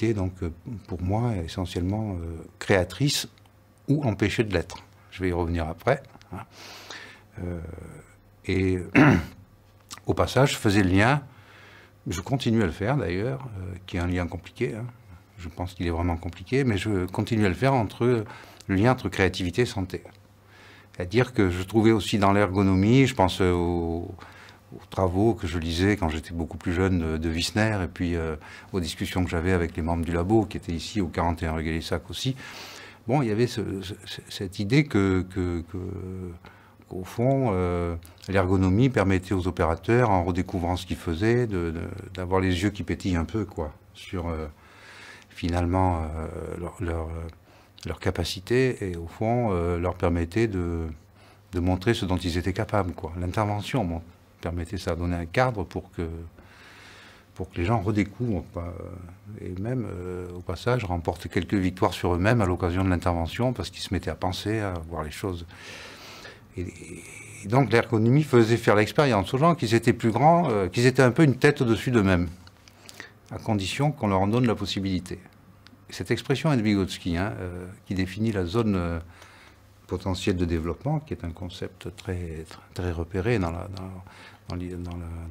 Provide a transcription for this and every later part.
l'activité, donc pour moi, essentiellement créatrice ou empêchée de l'être. Je vais y revenir après. Hein. Et au passage, je faisais le lien, je continue à le faire d'ailleurs, qui est un lien compliqué. Hein. Je pense qu'il est vraiment compliqué, mais je continue à le faire le lien entre créativité et santé. C'est-à-dire que je trouvais aussi dans l'ergonomie, je pense aux travaux que je lisais quand j'étais beaucoup plus jeune de Wissner, et puis aux discussions que j'avais avec les membres du labo, qui étaient ici au 41 rue Gay-Lussac aussi. Bon, il y avait cette idée qu'au fond, l'ergonomie permettait aux opérateurs, en redécouvrant ce qu'ils faisaient, d'avoir les yeux qui pétillent un peu, quoi, sur finalement leur capacité, et au fond, leur permettait de montrer ce dont ils étaient capables, quoi. L'intervention, bon, permettait ça, donner un cadre pour que les gens redécouvrent, et même, au passage, remportent quelques victoires sur eux-mêmes à l'occasion de l'intervention, parce qu'ils se mettaient à penser, à voir les choses. Et donc l'ergonomie faisait faire l'expérience aux gens qu'ils étaient plus grands, qu'ils étaient un peu une tête au-dessus d'eux-mêmes, à condition qu'on leur en donne la possibilité. Et cette expression est de Vygotsky, hein, qui définit la zone potentielle de développement, qui est un concept très, très repéré dans la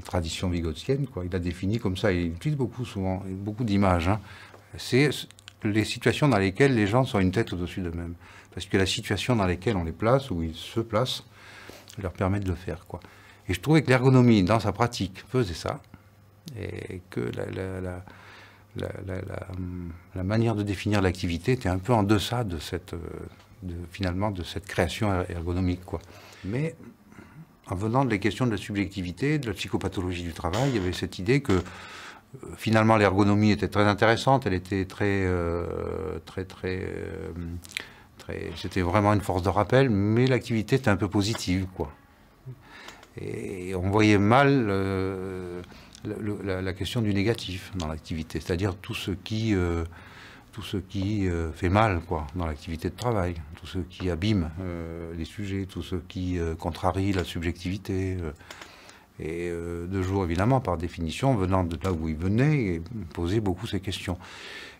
tradition vygotskienne, quoi. Il l'a défini comme ça, il utilise souvent beaucoup d'images. Hein. C'est les situations dans lesquelles les gens sont une tête au-dessus d'eux-mêmes. Parce que la situation dans laquelle on les place, où ils se placent, leur permet de le faire, quoi. Et je trouvais que l'ergonomie, dans sa pratique, faisait ça. Et que la manière de définir l'activité était un peu en deçà de finalement de cette création ergonomique, quoi. Mais en venant des questions de la subjectivité, de la psychopathologie du travail, il y avait cette idée que finalement l'ergonomie était très intéressante, elle était c'était vraiment une force de rappel, mais l'activité était un peu positive, quoi. Et on voyait mal la question du négatif dans l'activité, c'est-à-dire tout ce qui fait mal, quoi, dans l'activité de travail, tout ce qui abîme les sujets, tout ce qui contrarie la subjectivité. Et de jour, évidemment, par définition, venant de là où il venait, et posait beaucoup ces questions.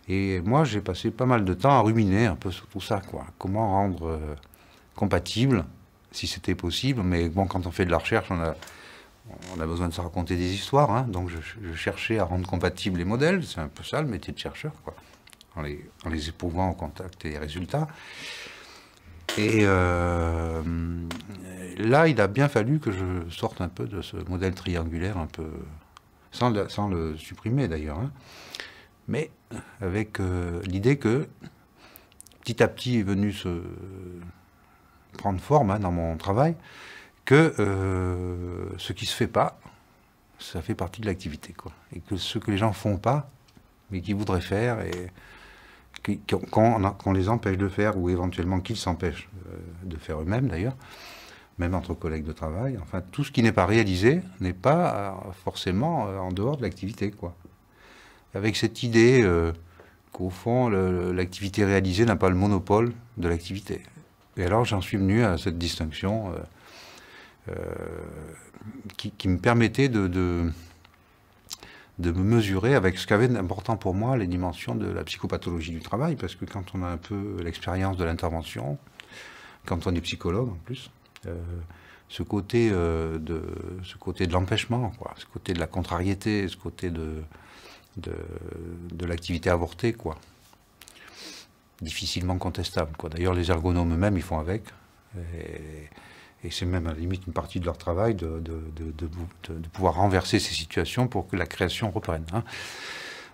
Et moi, j'ai passé pas mal de temps à ruminer un peu sur tout ça, quoi. Comment rendre compatible, si c'était possible, mais bon, quand on fait de la recherche, on a besoin de se raconter des histoires, hein, donc je cherchais à rendre compatibles les modèles, c'est un peu ça le métier de chercheur, quoi, en les éprouvant au contact des résultats. Et là, il a bien fallu que je sorte un peu de ce modèle triangulaire, un peu, sans le supprimer d'ailleurs, hein, mais avec l'idée que petit à petit est venu se prendre forme, hein, dans mon travail, que ce qui se fait pas, ça fait partie de l'activité, quoi. Et que ce que les gens font pas, mais qu'ils voudraient faire, et qu'on les empêche de faire, ou éventuellement qu'ils s'empêchent de faire eux-mêmes d'ailleurs, même entre collègues de travail, enfin tout ce qui n'est pas réalisé n'est pas forcément en dehors de l'activité, quoi. Avec cette idée qu'au fond l'activité réalisée n'a pas le monopole de l'activité. Et alors j'en suis venu à cette distinction qui me permettait de me mesurer avec ce qu'avait d'important pour moi les dimensions de la psychopathologie du travail, parce que quand on a un peu l'expérience de l'intervention, quand on est psychologue en plus, ce côté de l'empêchement, quoi, ce côté de la contrariété, ce côté de l'activité avortée, quoi, difficilement contestable, quoi. D'ailleurs, les ergonomes eux-mêmes, ils font avec, et c'est même à la limite une partie de leur travail de pouvoir renverser ces situations pour que la création reprenne, hein.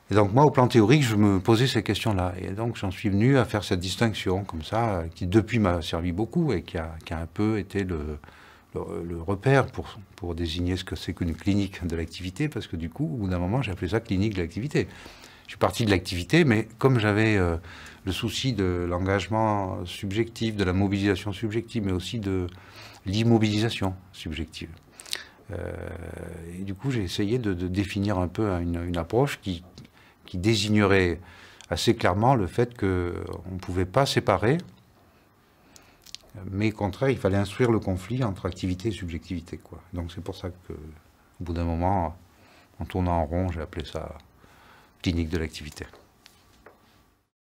Et donc moi, au plan théorique, je me posais ces questions-là. Et donc j'en suis venu à faire cette distinction, comme ça, qui depuis m'a servi beaucoup et qui a un peu été le repère pour désigner ce que c'est qu'une clinique de l'activité, parce que du coup, au bout d'un moment, j'ai appelé ça clinique de l'activité. Je suis parti de l'activité, mais comme j'avais le souci de l'engagement subjectif, de la mobilisation subjective, mais aussi de l'immobilisation subjective. Et du coup, j'ai essayé de définir un peu une approche qui désignerait assez clairement le fait qu'on ne pouvait pas séparer, mais au contraire, il fallait instruire le conflit entre activité et subjectivité, quoi. Donc c'est pour ça que, au bout d'un moment, en tournant en rond, j'ai appelé ça clinique de l'activité.